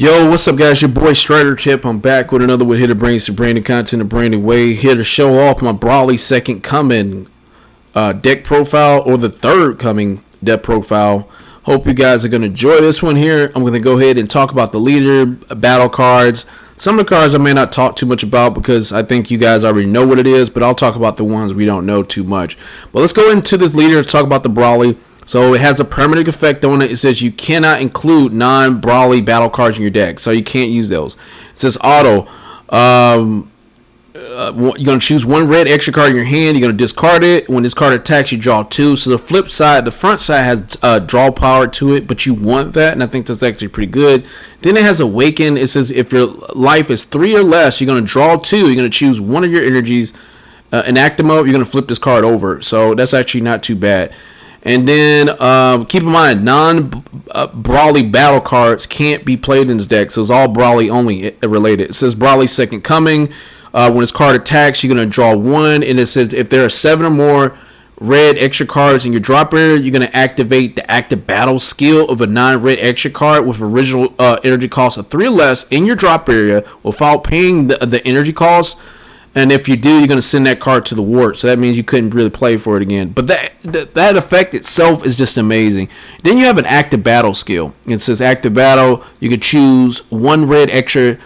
Yo, what's up, guys? Your boy Strider Tip. I'm back with another one here to bring some branding content the branding way. Here to show off my Brawly second coming deck profile, or the third coming deck profile. Hope you guys are going to enjoy this one here. I'm going to go ahead and talk about the leader, battle cards. Some of the cards I may not talk too much about because I think you guys already know what it is, but I'll talk about the ones we don't know too much. But let's go into this leader to talk about the Brawly. So it has a permanent effect on it. It says you cannot include non-Brawly battle cards in your deck, so you can't use those. It says auto. You're going to choose one red extra card in your hand. You're going to discard it. When this card attacks, you draw two. So the flip side, the front side has draw power to it, but you want that, and I think that's actually pretty good. Then it has Awaken. It says if your life is 3 or less, you're going to draw two. You're going to choose one of your energies. In active mode, you're going to flip this card over. So that's actually not too bad. And then keep in mind, non-Brawly battle cards can't be played in this deck. So it's all Brawly only related. It says Brawly second coming. When this card attacks, you're going to draw one. And it says if there are 7 or more red extra cards in your drop area, you're going to activate the active battle skill of a non-red extra card with original energy cost of 3 or less in your drop area without paying the energy cost. And if you do, you're going to send that card to the ward. So that means you couldn't really play for it again. But that effect itself is just amazing. Then you have an active battle skill. It says active battle. You can choose one red extra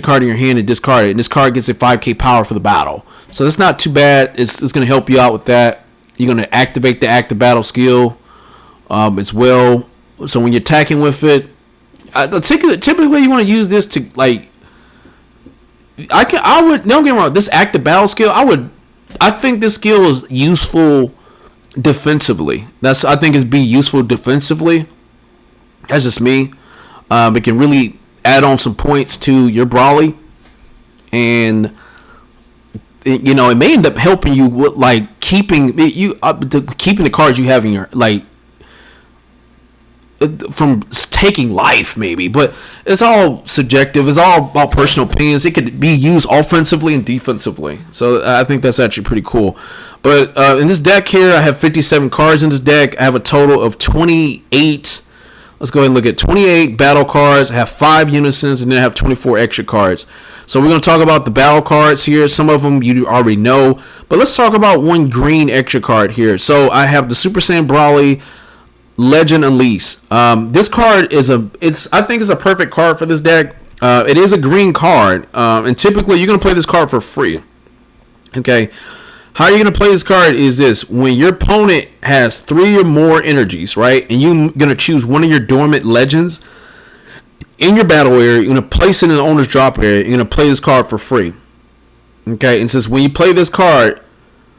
card in your hand and discard it. And this card gets a 5k power for the battle. So that's not too bad. It's going to help you out with that. You're going to activate the active battle skill as well. So when you're attacking with it, typically you want to use this to like. I would don't get me wrong. This active battle skill, I think this skill is useful defensively. I think it'd be useful defensively. That's just me. It can really add on some points to your Brawly, and it may end up helping you with like keeping the cards you have in your from taking life maybe, but it's all subjective. It's all about personal opinions. It could be used offensively and defensively, so I think that's actually pretty cool. But in this deck here, I have 57 cards in this deck. I have a total of 28. Let's go ahead and look at 28 battle cards. I have 5 unisons, and then I have 24 extra cards. So we're going to talk about the battle cards here. Some of them you already know, but let's talk about one green extra card here. So I have the Super Saiyan Brawly Legend Unleashed. This card I think it's a perfect card for this deck. It is a green card, and typically you're gonna play this card for free. Okay, how you're gonna play this card is this: when your opponent has 3 or more energies, right, and you're gonna choose one of your dormant legends in your battle area, you're gonna place it in the owner's drop area. You're gonna play this card for free. Okay, and since when you play this card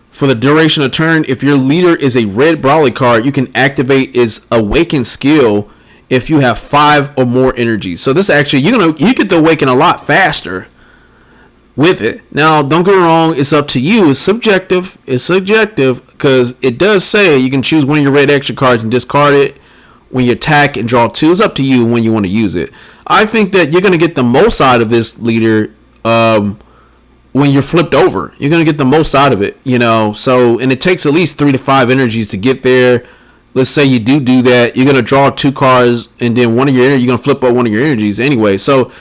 for the duration of turn, if your leader is a red Brawly card, you can activate its Awaken skill if you have 5 or more energies. So this actually, you get to awaken a lot faster with it. Now, don't get me wrong, it's up to you. It's subjective. It's subjective because it does say you can choose one of your red extra cards and discard it when you attack and draw 2. It's up to you when you want to use it. I think that you're going to get the most out of this leader when you're flipped over. You're going to get the most out of it, so, and it takes at least 3 to 5 energies to get there. Let's say you do that, you're going to draw 2 cards, and then one of your you're going to flip up one of your energies anyway. So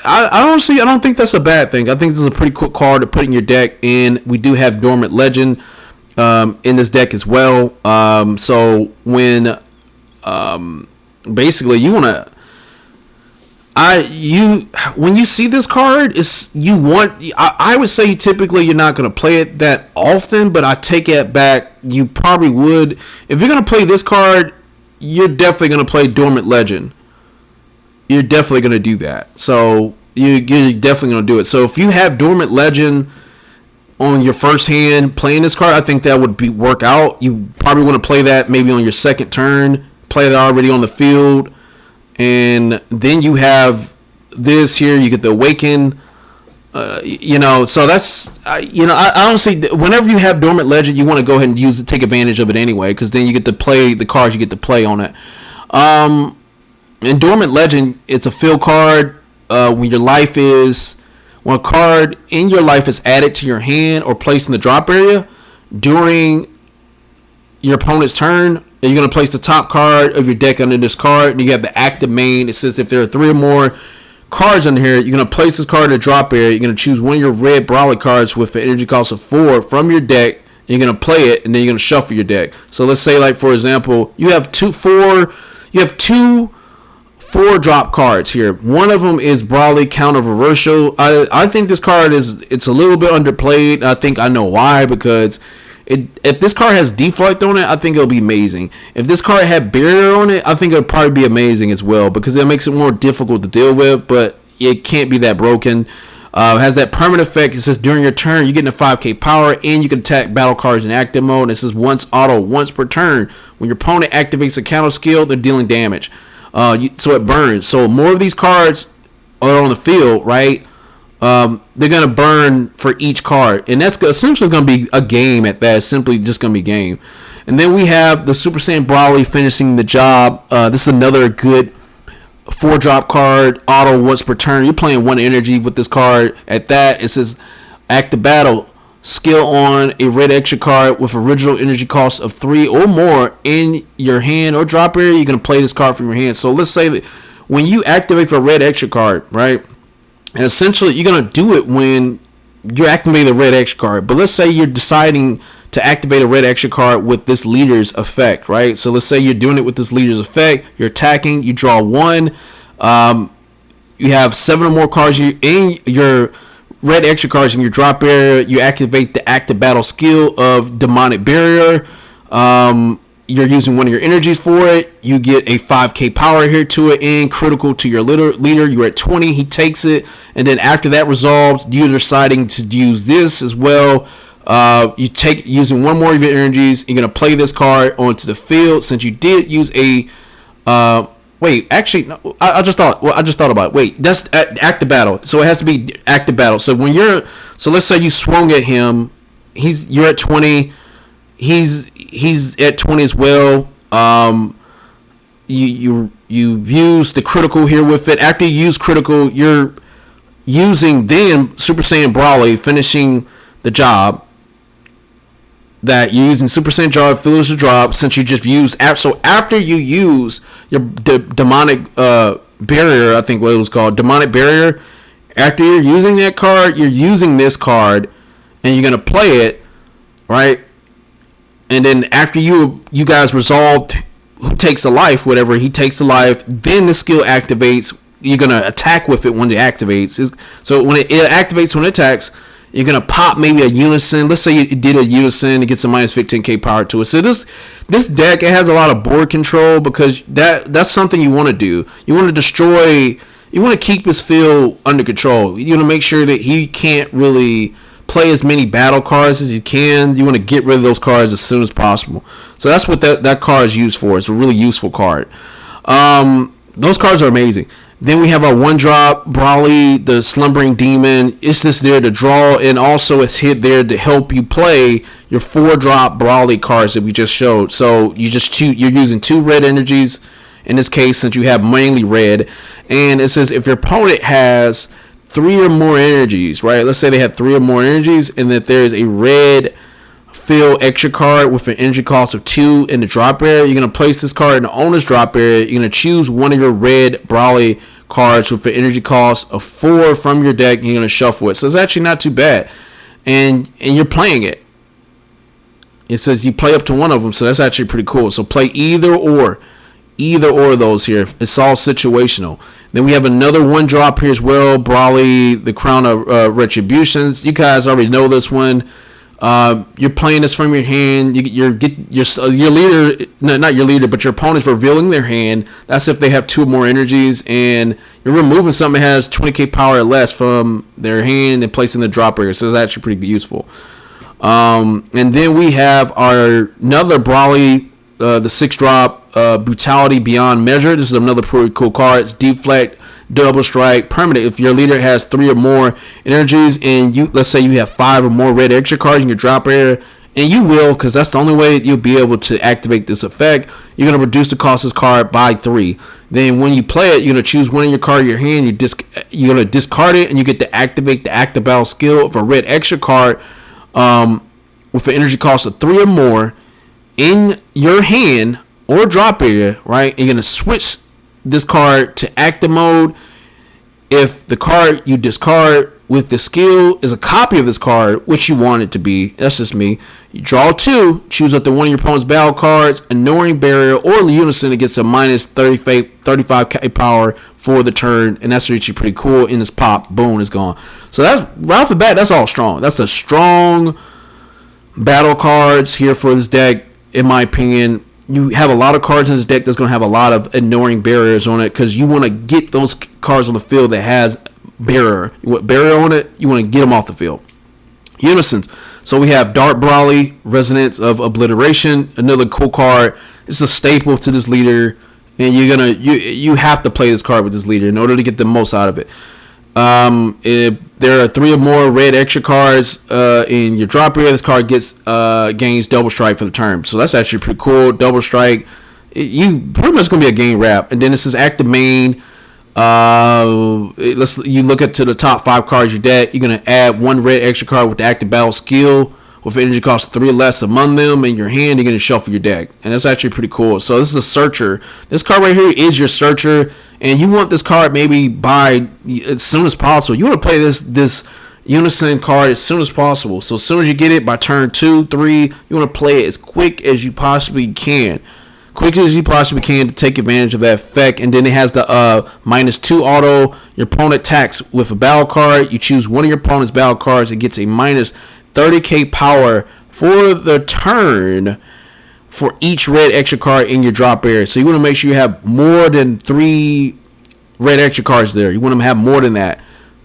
I don't think that's a bad thing. I think this is a pretty cool card to put in your deck, and we do have Dormant Legend in this deck as well. So when basically you want to when you see this card, I would say typically you're not going to play it that often, but I take it back. You probably would. If you're going to play this card, you're definitely going to play Dormant Legend. You're definitely going to do that. So you're definitely going to do it. So if you have Dormant Legend on your first hand playing this card, I think that would work out. You probably want to play that maybe on your second turn, play that already on the field. And then you have this here. You get the Awaken, So that's, I don't see. Whenever you have Dormant Legend, you want to go ahead and take advantage of it anyway, because then you get to play the cards you get to play on it. In Dormant Legend, it's a fill card. When a card in your life is added to your hand or placed in the drop area during your opponent's turn, and you're going to place the top card of your deck under this card. And you have the active main. It says if there are 3 or more cards under here, you're going to place this card in the drop area. You're going to choose one of your red Brawly cards with an energy cost of 4 from your deck. You're going to play it, and then you're going to shuffle your deck. So let's say, like, for example, you have two 4-drop cards here. One of them is Brawly Counter Reversal. I think this card it's a little bit underplayed. I think I know why, because if this card has Deflect on it, I think it'll be amazing. If this card had Barrier on it, I think it'll probably be amazing as well, because it makes it more difficult to deal with, but it can't be that broken. Has that permanent effect. It says during your turn, you're getting a 5k power, and you can attack battle cards in active mode. It says once per turn. When your opponent activates a counter skill, they're dealing damage. So it burns. So more of these cards are on the field, right? They're going to burn for each card. And that's essentially going to be a game at that. It's simply just going to be a game. And then we have the Super Saiyan Brawly finishing the job. This is another good 4-drop card, auto once per turn. You're playing 1 energy with this card. At that, it says active battle. Skill on a red extra card with original energy cost of 3 or more in your hand or drop area. You're going to play this card from your hand. So let's say that when you activate for a red extra card, right? And essentially, you're going to do it when you're activating the red extra card. But let's say you're deciding to activate a red extra card with this leader's effect, right? So let's say you're doing it with this leader's effect. You're attacking. You draw 1. You have 7 or more cards in your red extra cards in your drop area. You activate the active battle skill of Demonic Barrier. You're using one of your energies for it. You get a 5k power here to it, and critical to your leader. You're at 20. He takes it, and then after that resolves, you're deciding to use this as well. You take using one more of your energies. You're gonna play this card onto the field. Since you did use a wait, actually, no, I just thought about it. Wait, that's active battle. So it has to be active battle. So when so let's say you swung at him, you're at 20. He's at 20 as well. You use the critical here with it. After you use critical, you're using then Super Saiyan Brawly finishing the job. That you're using Super Saiyan Jar finish the drop, since you just used so after you use your demonic barrier, I think what it was called, demonic barrier. After you're using that card, you're using this card, and you're gonna play it, right? And then after you guys resolved who takes a life, whatever he takes a life, then the skill activates. You're gonna attack with it when it activates. So when it activates when it attacks. You're going to pop maybe a Unison. Let's say you did a Unison. It gets a minus 15k power to it. So this deck, it has a lot of board control, because that's something you want to do. You want to destroy. You want to keep his field under control. You want to make sure that he can't really play as many battle cards as you can. You want to get rid of those cards as soon as possible. So that's what that card is used for. It's a really useful card. Those cards are amazing. Then we have our 1-drop Brawly, the Slumbering Demon. It's just there to draw, and also it's hit there to help you play your 4-drop Brawly cards that we just showed. So you're using 2 red energies in this case, since you have mainly red. And it says if your opponent has 3 or more energies, right? Let's say they have 3 or more energies, and that there's a red fill extra card with an energy cost of 2 in the drop area. You're going to place this card in the owner's drop area. You're going to choose one of your red Brawly cards with an energy cost of 4 from your deck. You're going to shuffle it. So it's actually not too bad. And you're playing it. It says you play up to one of them, so that's actually pretty cool. So play either or of those here. It's all situational. Then we have another 1-drop here as well. Brawly, the Crown of Retributions. You guys already know this one. You're playing this from your hand. Your leader, no, not your leader, but your opponent's revealing their hand. That's if they have 2 or more energies, and you're removing something that has 20k power or less from their hand and placing the drop area. So it's actually pretty useful. And then we have another Brawly, the 6-drop Brutality Beyond Measure. This is another pretty cool card. It's Deflect, Double Strike, permanent. If your leader has 3 or more energies, and let's say you have 5 or more red extra cards in your drop area, and you will, because that's the only way you'll be able to activate this effect. You're going to reduce the cost of this card by 3. Then when you play it, you're going to choose one in your card in your hand. You're going to discard it, and you get to activate the active battle skill of a red extra card with an energy cost of 3 or more in your hand or drop area, right? You're gonna switch this card to active mode. If the card you discard with the skill is a copy of this card, which you want it to be, that's just me. You draw 2, choose up to one of your opponent's battle cards, Annoying Barrier or Unison. It gets a minus 35k power for the turn, and that's actually pretty cool. In this pop, boom, it's gone. So that's right off the bat. That's all strong. That's a strong battle cards here for this deck, in my opinion. You have a lot of cards in this deck that's going to have a lot of Annoying Barriers on it, because you want to get those cards on the field that has barrier. You want barrier on it, you want to get them off the field. Unisons. So we have Dark Brawly, Resonance of Obliteration, another cool card. It's a staple to this leader, and you have to play this card with this leader in order to get the most out of it. If there are 3 or more red extra cards in your drop area, this card gains double strike for the turn. So that's actually pretty cool. Double strike, you pretty much gonna be a game wrap. And then this is active main. You look at to the top 5 cards of your deck. You're gonna add 1 red extra card with the active battle skill with energy cost 3 or less among them in your hand. You're gonna shuffle your deck, and that's actually pretty cool. So this is a searcher. This card right here is your searcher, and you want this card maybe by as soon as possible. You want to play this Unison card as soon as possible. So as soon as you get it by turn 2, 3, you want to play it as quick as you possibly can. Quick as you possibly can to take advantage of that effect. And then it has the -2 auto. Your opponent attacks with a battle card. You choose one of your opponent's battle cards. It gets a minus 30k power for the turn for each red extra card in your drop area. So you want to make sure you have more than 3 red extra cards there. You want to have more than that.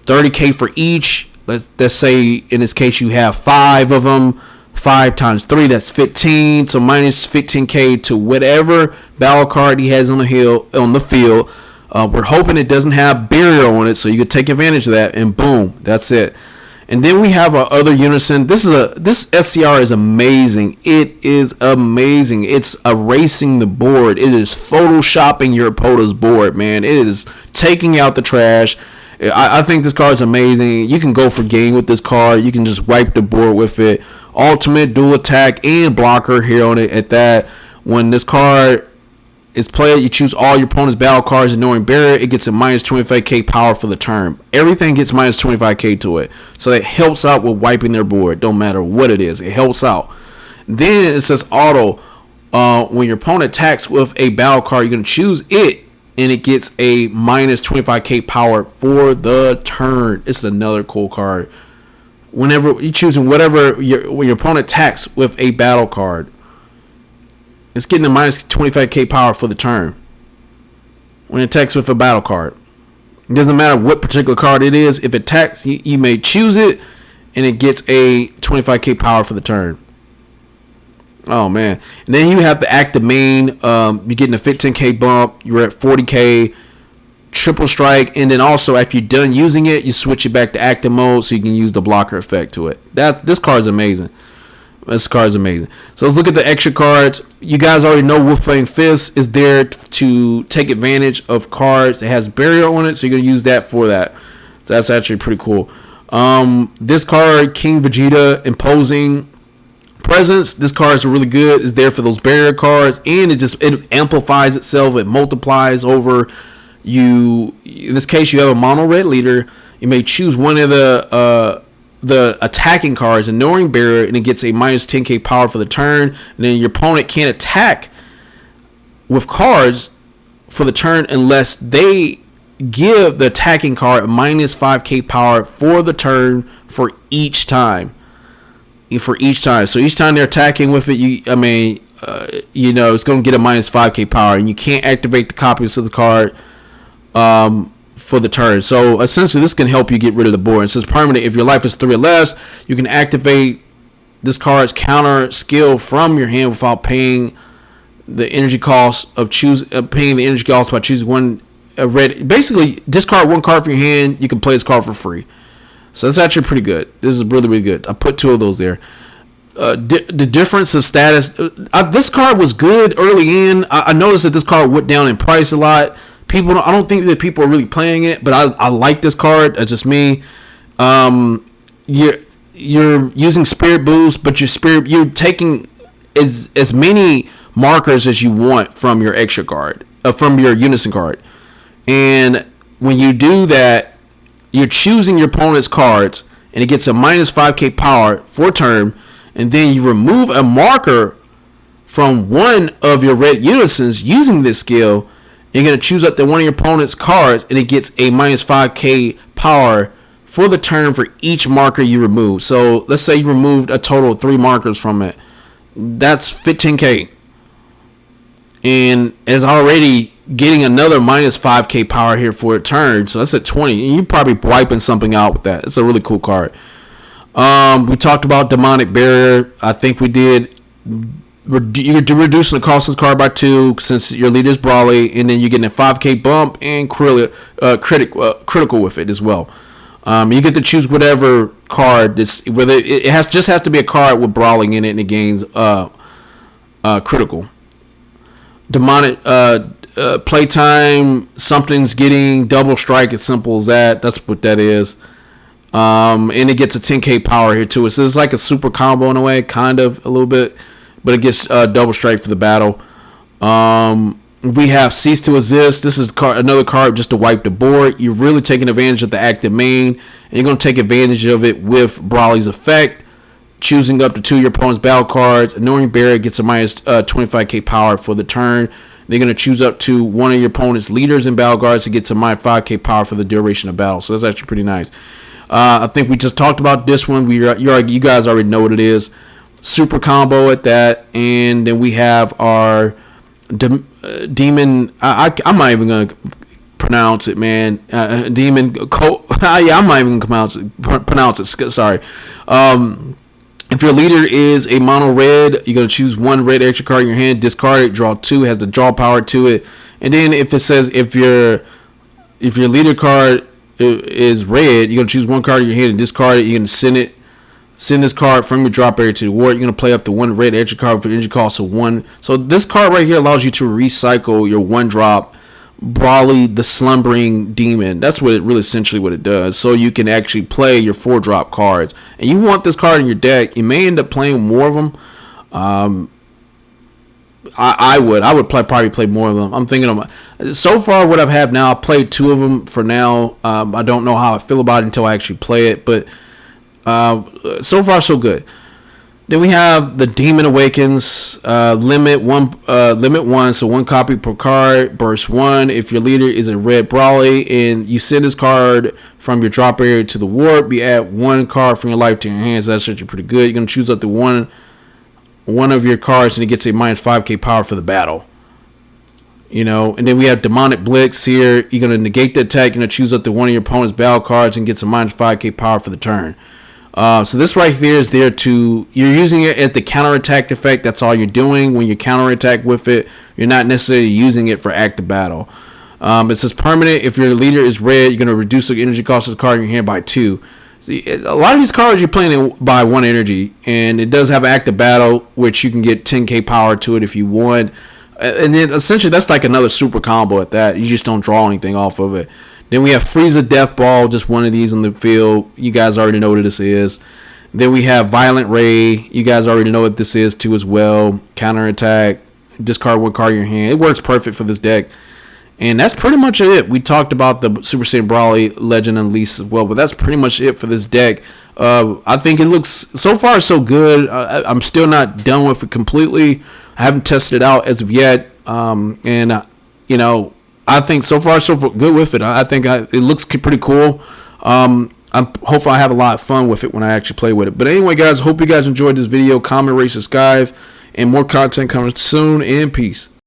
30k for each. Let's say in this case you have 5 of them. 5 times 3, that's 15. So minus 15k to whatever battle card he has on the field. We're hoping it doesn't have barrier on it, so you can take advantage of that. And boom, that's it. And then we have our other Unison. This SCR is amazing. It is amazing. It's erasing the board. It is photoshopping your opponent's board, man. It is taking out the trash. I think this card is amazing. You can go for game with this card. You can just wipe the board with it. Ultimate dual attack and blocker here on it at that. When this card is played, you choose all your opponent's battle cards, Annoying Barrier. It gets a minus 25k power for the turn. Everything gets minus 25k to it. So it helps out with wiping their board. Don't matter what it is. It helps out. Then it says auto. When your opponent attacks with a battle card, you're going to choose it, and it gets a minus 25k power for the turn. It's another cool card. Whenever you're choosing when your opponent attacks with a battle card, it's getting a minus 25k power for the turn. When it attacks with a battle card, it doesn't matter what particular card it is. If it attacks, you may choose it, and it gets a 25k power for the turn. Oh man! And then you have the active main. You're getting a 15k bump. You're at 40k. Triple strike, and then also after you're done using it, you switch it back to active mode so you can use the blocker effect to it. This card is amazing. This card is amazing. So let's look at the extra cards. You guys already know Wolfang Fist is there to take advantage of cards that has barrier on it, so you're gonna use that for that. So that's actually pretty cool. This card, King Vegeta, Imposing Presence. This card is really good. It's there for those barrier cards, and it amplifies itself. It multiplies over. In this case, you have a mono red leader. You may choose one of the attacking cards, Annoying Barrier, and it gets a minus 10k power for the turn. And then your opponent can't attack with cards for the turn unless they give the attacking card a minus 5k power for the turn for each time. So each time they're attacking with it, it's going to get a minus 5k power, and you can't activate the copies of the card for the turn. So essentially this can help you get rid of the board. It says permanent. If your life is 3 or less, you can activate this card's counter skill from your hand without paying the energy cost by choosing one red. Basically, discard one card from your hand. You can play this card for free. So that's actually pretty good. This is really, really good. I put 2 of those there. The difference of status. This card was good early in. I noticed that this card went down in price a lot. I don't think that people are really playing it, but I like this card. That's just me. You're using Spirit Boost, but you're taking as many markers as you want from your extra card, from your unison card. And when you do that, you're choosing your opponent's cards, and it gets a minus 5k power for a turn. And then you remove a marker from one of your red unisons using this skill. You're going to choose up to one of your opponent's cards, and it gets a minus 5k power for the turn for each marker you remove. So let's say you removed a total of 3 markers from it. That's 15k. And it's already getting another minus 5k power here for a turn. So that's at 20. And you're probably wiping something out with that. It's a really cool card. We talked about Demonic Barrier. I think we did. You're reducing the cost of the card by 2 since your leader is Brawly. And then you're getting a 5k bump and critical with it as well. You get to choose whatever card. Whether it just has to be a card with Brawling in it, and it gains critical. Demonic playtime, something's getting double strike. It's simple as that. That's what that is. And it gets a 10k power here too. So it's like a super combo in a way, kind of a little bit, but it gets double strike for the battle. We have Cease to Exist. This is another card just to wipe the board. You're really taking advantage of the active main, and you're going to take advantage of it with Brawly's effect. Choosing up to 2 of your opponent's battle cards. Annoying Barrier gets a minus 25k power for the turn. They're going to choose up to one of your opponent's leaders in battle cards to get a minus 5k power for the duration of battle. So that's actually pretty nice. I think we just talked about this one. You guys already know what it is. Super combo at that. And then we have our Demon. I'm not even going to pronounce it, man. Demon. I'm not even going to pronounce it. Sorry. If your leader is a mono red, you're going to choose 1 red extra card in your hand, discard it, draw 2, has the draw power to it. And then if it says if your leader card is red, you're going to choose 1 card in your hand and discard it. You're going to send this card from your drop area to the ward. You're going to play up to 1 red extra card for energy cost of 1. So this card right here allows you to recycle your 1 drop Brawly the Slumbering Demon. That's what it really essentially what it does. So you can actually play your 4 drop cards, and you want this card in your deck. You may end up playing more of them. I would probably play more of them. I'm thinking of so far what I've had now. I played 2 of them for now. I don't know how I feel about it until I actually play it, but so far so good. Then we have the Demon Awakens, limit 1, so 1 copy per card, burst 1. If your leader is a red Brawly and you send this card from your drop area to the warp, you add 1 card from your life to your hands. That's actually pretty good. You're going to choose up to one of your cards, and it gets a minus 5k power for the battle. You know, and then we have Demonic Blitz here. You're going to negate the attack. You're going to choose up to one of your opponent's battle cards and get a minus 5k power for the turn. So this right here is there you're using it as the counterattack effect. That's all you're doing when you counterattack with it. You're not necessarily using it for active battle. It says permanent. If your leader is red, you're going to reduce the energy cost of the card in your hand by 2. See, a lot of these cards you're playing by 1 energy, and it does have active battle, which you can get 10k power to it if you want. And then essentially that's like another super combo at that. You just don't draw anything off of it. Then we have Frieza Death Ball, just one of these on the field. You guys already know what this is. Then we have Violent Ray. You guys already know what this is too as well. Counterattack. Discard 1 card in your hand. It works perfect for this deck. And that's pretty much it. We talked about the Super Saiyan Brawly Legend Unleashed as well, but that's pretty much it for this deck. I think it looks, so far so good. I'm still not done with it completely. I haven't tested it out as of yet. I think so far so good with it. I think it looks pretty cool. Hopefully I have a lot of fun with it when I actually play with it. But anyway, guys, hope you guys enjoyed this video. Comment, rate, subscribe, and more content coming soon. And peace.